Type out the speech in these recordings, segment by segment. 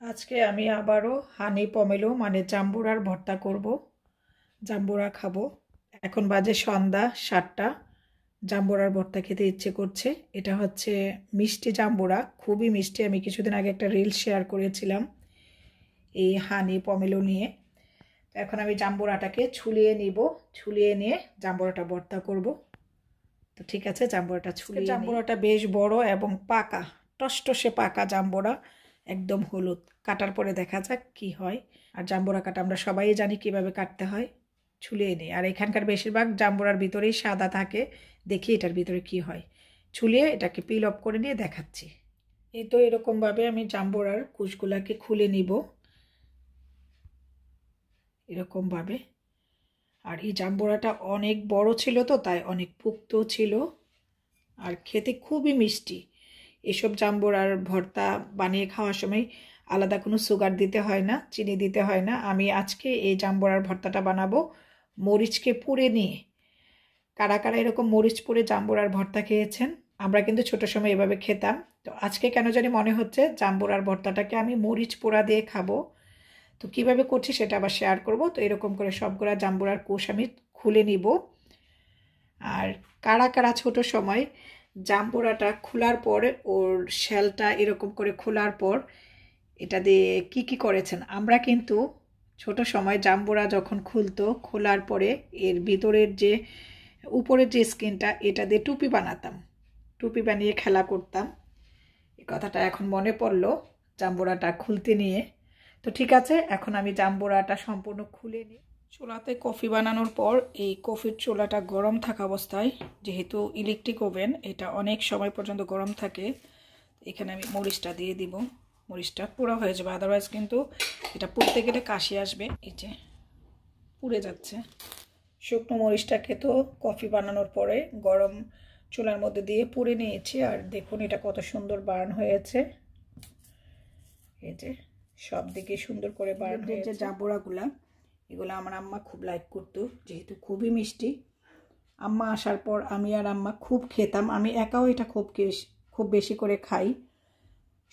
আজকে আমি আবারও হানি পমেলো মানে জাম্বুরার ভর্তা করব। জাম্বুরা খাবো। এখন বাজে সন্ধ্যা 7টা। জাম্বুরার ভর্তা খেতে ইচ্ছে করছে। এটা হচ্ছে মিষ্টি জাম্বুরা, খুবই মিষ্টি। আমি কিছুদিন আগে একটা রিল শেয়ার করেছিলাম এই হানি পমেলো নিয়ে। তো এখন আমি জাম্বুরাটাকে ছুলিয়ে নিব, ছুলিয়ে নিয়ে জাম্বুরাটা ভর্তা করব। তো ঠিক আছে, জাম্বুরাটা ছুলিয়ে জাম্বুরাটা বেশ বড় এবং পাকা, টসটসে পাকা জাম্বুরা, একদম হলুদ। কাটার পরে দেখা যাক কি হয়। আর জাম্বুরা কাটা আমরা সবাই জানি কিভাবে কাটতে হয়। ছুলিয়ে নিই। আর এখানকার বেশিরভাগ জাম্বুরার ভিতরেই সাদা থাকে। দেখি এটার ভিতরে কি হয়। ছুলিয়ে এটাকে পিল অফ করে নিয়ে দেখাচ্ছি। এই তো এরকমভাবে আমি জাম্বুরার কুচগুলাকে খুলে নিব, এরকমভাবে। আর এই জাম্বুরাটা অনেক বড় ছিল, তো তাই অনেক পুক্ত ছিল আর খেতে খুবই মিষ্টি। এসব জাম্বুরার ভর্তা বানিয়ে খাওয়ার সময় আলাদা কোনো সুগার দিতে হয় না, চিনি দিতে হয় না। আমি আজকে এই জাম্বুরার ভর্তাটা বানাবো মরিচকে পুড়ে নিয়ে। কারা কারা এরকম মরিচ পুড়ে জাম্বুরার ভর্তা খেয়েছেন? আমরা কিন্তু ছোট সময় এভাবে খেতাম। তো আজকে কেন জানি মনে হচ্ছে জাম্বুরার ভর্তাটাকে আমি মরিচ পোড়া দিয়ে খাবো। তো কিভাবে করছি সেটা আবার শেয়ার করব। তো এরকম করে সবগুলা জাম্বুরার কোষ আমি খুলে নিব। আর কারা কারা ছোট সময় জাম্বুরাটা খোলার পরে ওর শেলটা এরকম করে খোলার পর এটা দিয়ে কি কি করেছেন? আমরা কিন্তু ছোট সময় জাম্বুরা যখন খুলতো, খোলার পরে এর ভিতরের যে উপরের যে স্কিনটা, এটা দিয়ে টুপি বানাতাম, টুপি বানিয়ে খেলা করতাম। এই কথাটা এখন মনে পড়লো জাম্বুরাটা খুলতে নিয়ে। তো ঠিক আছে, এখন আমি জাম্বুরাটা সম্পূর্ণ খুলে নিই। চুলাতে কফি বানানোর পর এই কফির চুলাটা গরম থাকা অবস্থায়, যেহেতু ইলেকট্রিক ওভেন, এটা অনেক সময় পর্যন্ত গরম থাকে, এখানে আমি মরিচটা দিয়ে দিব। মরিচটা পুরো হয়ে যাবে, আদারওয়াইজ কিন্তু এটা পুড়তে গেলে কাশি আসবে। এই যে পুড়ে যাচ্ছে। শুকনো মরিচটাকে তো কফি বানানোর পরে গরম চুলার মধ্যে দিয়ে পুড়ে নিয়েছি। আর দেখুন এটা কত সুন্দর বার্ন হয়েছে। এই যে সব দিকে সুন্দর করে বার্ন হয়েছে। যে জাম্বুরাগুলা, এগুলো আমার আম্মা খুব লাইক করতো, যেহেতু খুবই মিষ্টি। আম্মা আসার পর আমি আর আম্মা খুব খেতাম। আমি একাও এটা খুব বেশি করে খাই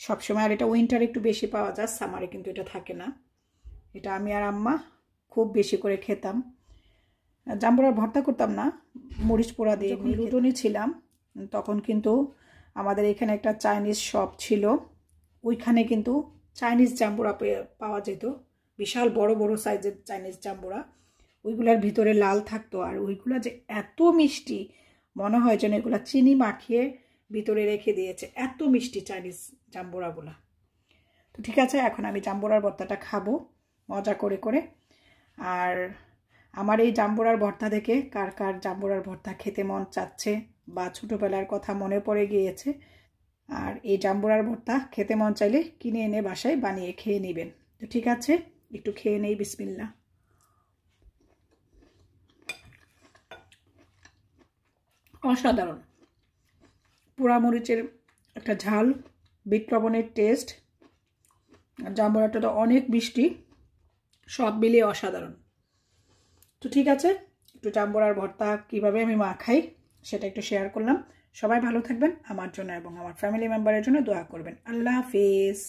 সবসময়। আর এটা উইন্টারে একটু বেশি পাওয়া যায়, সামারে কিন্তু এটা থাকে না। এটা আমি আর আম্মা খুব বেশি করে খেতাম। জাম্বুরার ভর্তা করতাম না, মরিচ পোড়া দিয়ে। লুটনি ছিলাম তখন কিন্তু আমাদের এখানে একটা চাইনিজ শপ ছিল, ওইখানে কিন্তু চাইনিজ জাম্বুরা পাওয়া যেত। বিশাল বড় বড় সাইজের চাইনিজ জাম্বুরা, ওইগুলার ভিতরে লাল থাকতো। আর ওইগুলা যে এত মিষ্টি, মনে হয় যেন এগুলা চিনি মাখিয়ে ভিতরে রেখে দিয়েছে, এত মিষ্টি চাইনিজ জাম্বুরাগুলা। তো ঠিক আছে, এখন আমি জাম্বুরার ভর্তাটা খাবো মজা করে করে। আর আমার এই জাম্বুরার ভর্তা দেখে কার কার জাম্বুরার ভর্তা খেতে মন চাচ্ছে বা ছোটোবেলার কথা মনে পড়ে গিয়েছে। আর এই জাম্বুরার ভর্তা খেতে মন চাইলে কিনে এনে বাসায় বানিয়ে খেয়ে নেবেন। তো ঠিক আছে, একটু খেয়ে নেই। বিসমিল্লাহ। অসাধারণ। পোড়া মরিচের একটা ঝাল, বিট লবণের টেস্ট, জাম্বুরাটা তো অনেক মিষ্টি, সব মিলিয়ে অসাধারণ। তো ঠিক আছে, একটু জাম্বুরার ভর্তা কীভাবে আমি খাই সেটা একটু শেয়ার করলাম। সবাই ভালো থাকবেন, আমার জন্য এবং আমার ফ্যামিলি মেম্বারের জন্য দোয়া করবেন। আল্লাহ হাফেজ।